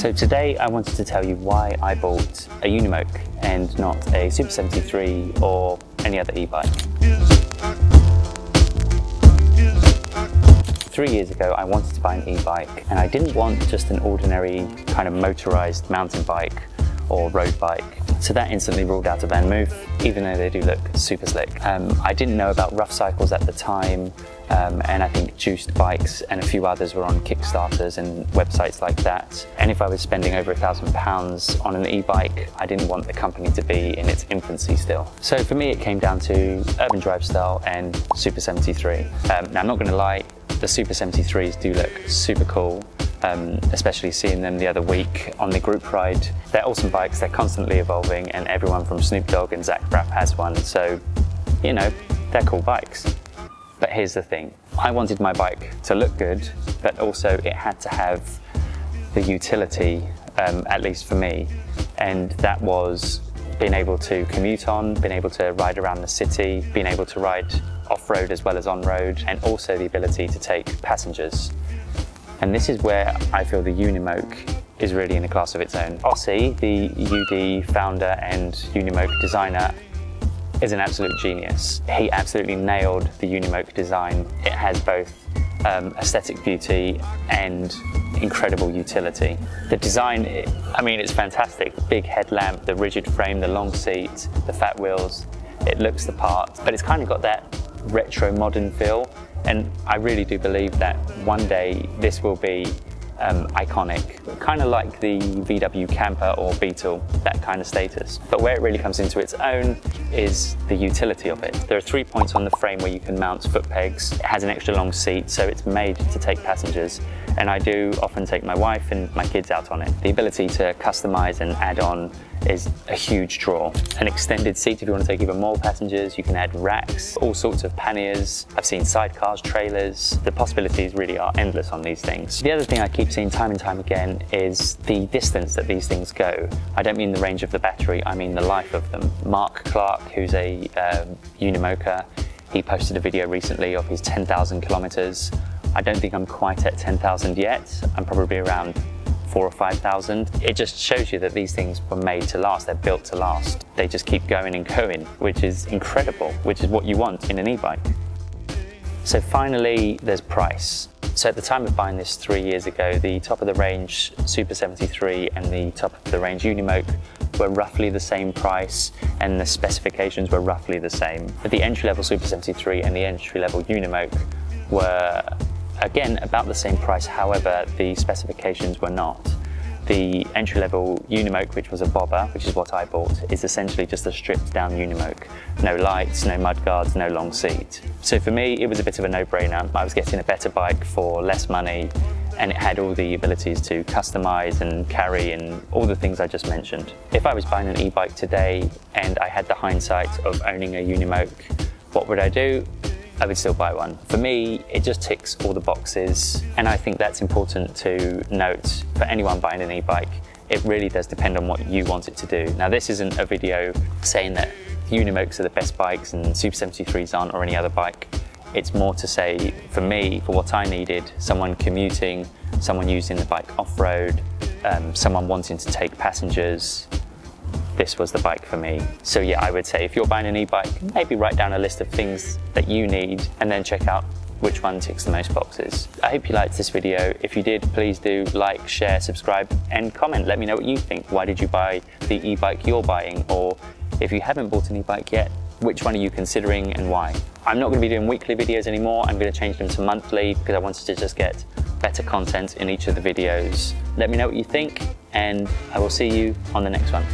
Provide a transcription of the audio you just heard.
So today I wanted to tell you why I bought a Unimog and not a Super 73 or any other e-bike. 3 years ago I wanted to buy an e-bike, and I didn't want just an ordinary kind of motorized mountain bike or road bike. So that instantly ruled out a Vanmoof, even though they do look super slick. I didn't know about rough cycles at the time, and I think Juiced Bikes and a few others were on Kickstarters and websites like that. And if I was spending over £1,000 on an e-bike, I didn't want the company to be in its infancy still. So for me it came down to Urban Drivestyle and Super 73. Now I'm not going to lie, the Super 73s do look super cool. Especially seeing them the other week on the group ride. They're awesome bikes, they're constantly evolving, and everyone from Snoop Dogg and Zach Braff has one, so, you know, they're cool bikes. But here's the thing, I wanted my bike to look good, but also it had to have the utility, at least for me, and that was being able to commute on, being able to ride around the city, being able to ride off-road as well as on-road, and also the ability to take passengers. And this is where I feel the Unimog is really in a class of its own. Ossie, the UD founder and Unimog designer, is an absolute genius. He absolutely nailed the Unimog design. It has both aesthetic beauty and incredible utility. The design, I mean, it's fantastic. The big headlamp, the rigid frame, the long seat, the fat wheels, it looks the part, but it's kind of got that retro modern feel. And I really do believe that one day this will be iconic, kind of like the VW Camper or Beetle, that kind of status. But where it really comes into its own is the utility of it. There are 3 points on the frame where you can mount foot pegs. It has an extra long seat, so it's made to take passengers. And I do often take my wife and my kids out on it. The ability to customize and add on is a huge draw. An extended seat if you want to take even more passengers. You can add racks, all sorts of panniers. I've seen sidecars, trailers. The possibilities really are endless on these things. The other thing I keep seeing time and time again is the distance that these things go. I don't mean the range of the battery, I mean the life of them. Mark Clark, who's a Unimoker, he posted a video recently of his 10,000 kilometers. I don't think I'm quite at 10,000 yet. I'm probably around 4,000 or 5,000. It just shows you that these things were made to last, they're built to last. They just keep going and going, which is incredible, which is what you want in an e-bike. So finally, there's price. So at the time of buying this 3 years ago, the top of the range Super 73 and the top of the range Unimog were roughly the same price, and the specifications were roughly the same. But the entry-level Super 73 and the entry-level Unimog were again about the same price, however the specifications were not. The entry-level Unimog, which was a bobber, which is what I bought, is essentially just a stripped down Unimog. No lights, no mudguards, no long seat. So for me it was a bit of a no-brainer. I was getting a better bike for less money, and it had all the abilities to customize and carry and all the things I just mentioned. If I was buying an e-bike today and I had the hindsight of owning a Unimog, what would I do? I would still buy one. For me, it just ticks all the boxes, and I think that's important to note for anyone buying an e-bike. It really does depend on what you want it to do. Now, this isn't a video saying that Unimogs are the best bikes and Super 73s aren't, or any other bike. It's more to say, for me, for what I needed, someone commuting, someone using the bike off-road, someone wanting to take passengers, this was the bike for me. So yeah, I would say if you're buying an e-bike, maybe write down a list of things that you need and then check out which one ticks the most boxes. I hope you liked this video. If you did, please do like, share, subscribe and comment. Let me know what you think. Why did you buy the e-bike you're buying? Or if you haven't bought an e-bike yet, which one are you considering and why? I'm not going to be doing weekly videos anymore. I'm going to change them to monthly because I wanted to just get better content in each of the videos. Let me know what you think, and I will see you on the next one.